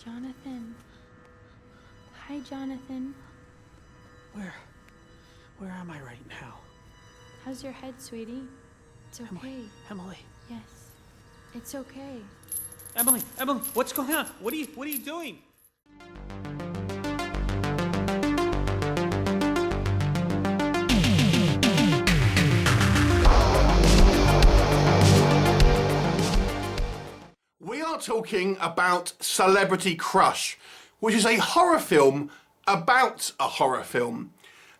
Jonathan. Hi, Jonathan. Where am I right now? How's your head, sweetie? It's okay. Emily. Yes. It's okay. Emily, what's going on? What are you doing? We are talking about Celebrity Crush, which is a horror film about a horror film.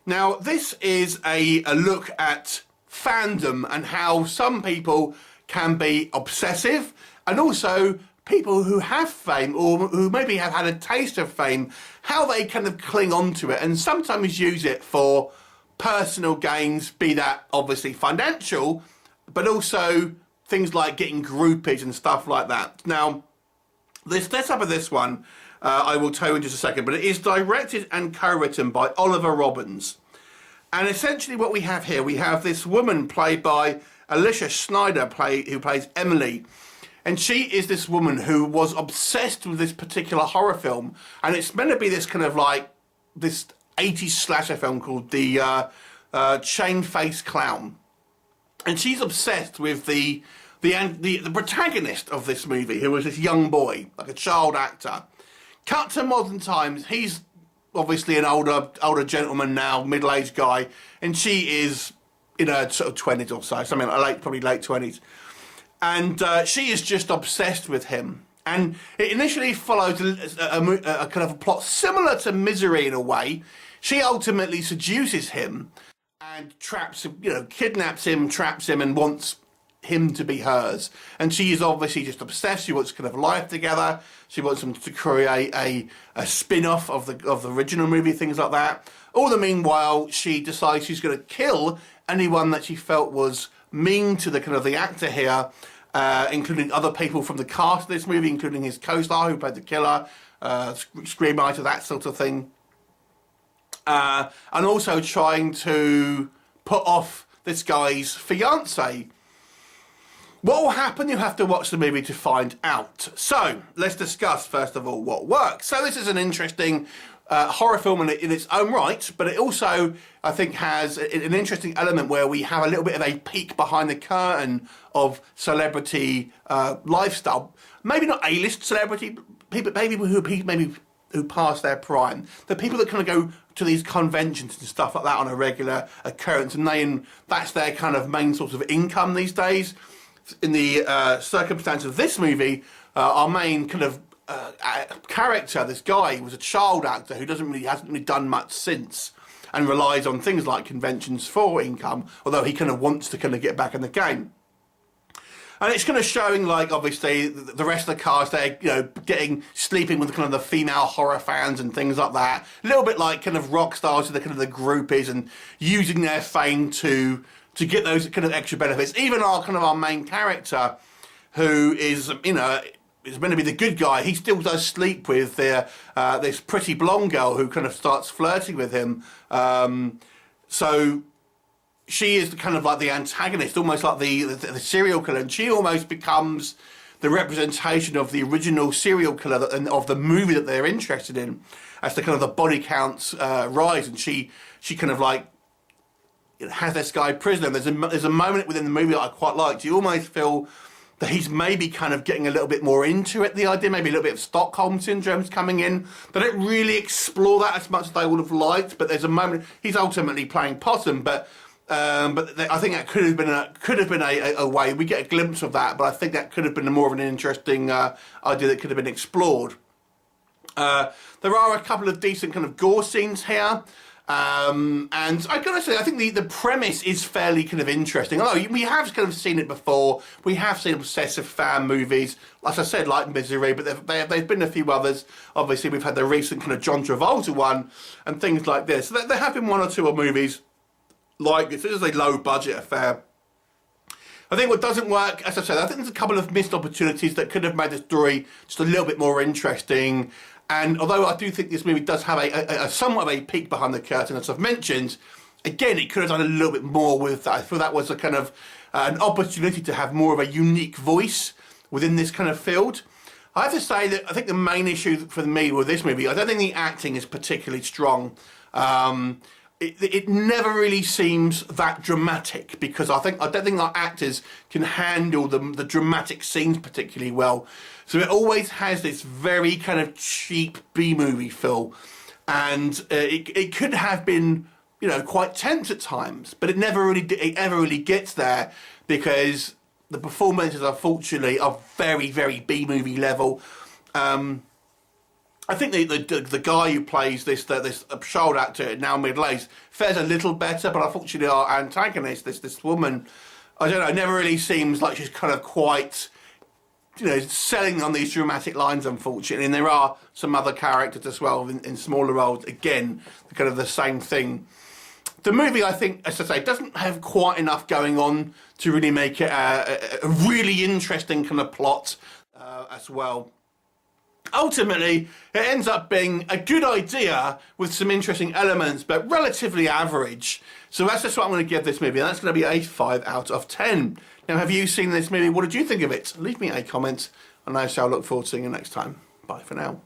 Now, this is a look at fandom and how some people can be obsessive, and also people who have fame or who maybe have had a taste of fame, how they kind of cling on to it and sometimes use it for personal gains, be that obviously financial, but also things like getting groupies and stuff like that. Now, the setup of this one, I will tell you in just a second, but it is directed and co-written by Oliver Robbins. And essentially what we have here, we have this woman played by Alicia Snyder, who plays Emily. And she is this woman who was obsessed with this particular horror film. And it's meant to be this kind of like, this 80s slasher film called The Chain-Faced Clown. And she's obsessed with the protagonist of this movie, who was this young boy, like a child actor. Cut to modern times, he's obviously an older gentleman now, middle-aged guy, and she is in her sort of 20s or so, something like probably late 20s. And she is just obsessed with him. And it initially follows a kind of a plot similar to Misery in a way. She ultimately seduces him and traps him, kidnaps him, traps him, and wants him to be hers. And she is obviously just obsessed. She wants kind of life together. She wants them to create a spin-off of the original movie, things like that. All the meanwhile, she decides she's going to kill anyone that she felt was mean to the actor here, including other people from the cast of this movie, including his co-star who played the killer, screenwriter, that sort of thing. And also trying to put off this guy's fiancée. What will happen? You have to watch the movie to find out. So, let's discuss, first of all, what works. So this is an interesting horror film in its own right, but it also, I think, has an interesting element where we have a little bit of a peek behind the curtain of celebrity lifestyle. Maybe not A-list celebrity, people who pass their prime. The people that kind of go to these conventions and stuff like that on a regular occurrence, and that's their kind of main source of income these days. In the circumstance of this movie, our main kind of character, this guy, was a child actor who hasn't really done much since, and relies on things like conventions for income, although he kind of wants to kind of get back in the game. And it's kind of showing, like, obviously, the rest of the cast, they're, sleeping with kind of the female horror fans and things like that. A little bit like kind of rock stars who the kind of the groupies, and using their fame to get those kind of extra benefits. Even our main character, who is, is meant to be the good guy, he still does sleep with this pretty blonde girl who kind of starts flirting with him. So she is kind of like the antagonist, almost like the serial killer, and she almost becomes the representation of the original serial killer and of the movie that they're interested in, as the kind of the body counts rise, and she kind of like has this guy prisoner. There's a moment within the movie that I quite liked. You almost feel that he's maybe kind of getting a little bit more into it, the idea, maybe a little bit of Stockholm Syndrome's coming in. They don't really explore that as much as they would have liked, but there's a moment, he's ultimately playing possum, but I think that could have been a way. We get a glimpse of that, but I think that could have been more of an interesting idea that could have been explored. There are a couple of decent kind of gore scenes here. And I gotta say, I think the premise is fairly kind of interesting. Although we have kind of seen it before. We have seen obsessive fan movies, as I said, like Misery, but there's been a few others. Obviously, we've had the recent kind of John Travolta one and things like this. So there have been one or two movies like this. This is a low-budget affair. I think what doesn't work, as I said, I think there's a couple of missed opportunities that could have made the story just a little bit more interesting. And although I do think this movie does have a somewhat of a peek behind the curtain, as I've mentioned, again, it could have done a little bit more with that. I feel that was a kind of an opportunity to have more of a unique voice within this kind of field. I have to say that I think the main issue for me with this movie, I don't think the acting is particularly strong. It never really seems that dramatic because I don't think our actors can handle the dramatic scenes particularly well. So it always has this very kind of cheap B-movie feel, and it could have been, you know, quite tense at times, but it ever really gets there because the performances, unfortunately, are very, very B-movie level. I think the guy who plays this child actor, now middle-aged, fares a little better, but unfortunately our antagonist, this woman, I don't know, never really seems like she's kind of quite, you know, selling on these dramatic lines, unfortunately. And there are some other characters as well in smaller roles, again, kind of the same thing. The movie, I think, as I say, doesn't have quite enough going on to really make it a really interesting kind of plot as well. Ultimately, it ends up being a good idea with some interesting elements, but relatively average. So that's just what I'm going to give this movie, and that's going to be a 5 out of 10. Now, have you seen this movie? What did you think of it? Leave me a comment, and I shall look forward to seeing you next time. Bye for now.